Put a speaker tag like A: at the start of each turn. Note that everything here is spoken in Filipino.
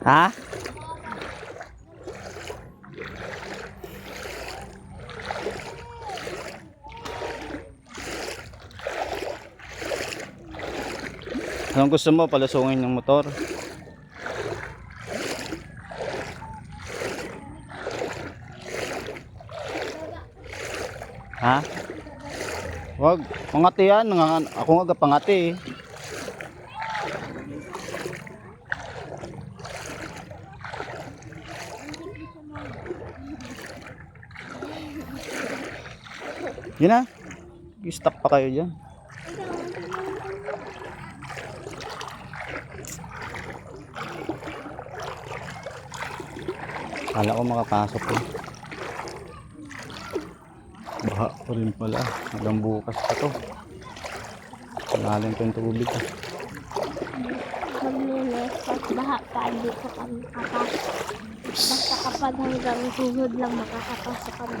A: Ha? Anong gusto mo? Palusungin ng motor? Ha? Wag, pangati yan. Ako nga pangati eh. Yun na. I-stop pa kayo dyan. Kala ko makapasok eh. Baha pa rin pala. Hanggang bukas pa to. Malalim pa yung tubig eh.
B: Maglinis at baha pa dito kami kapasok. Basta kapag hanggang tuhod lang makakapasok kami.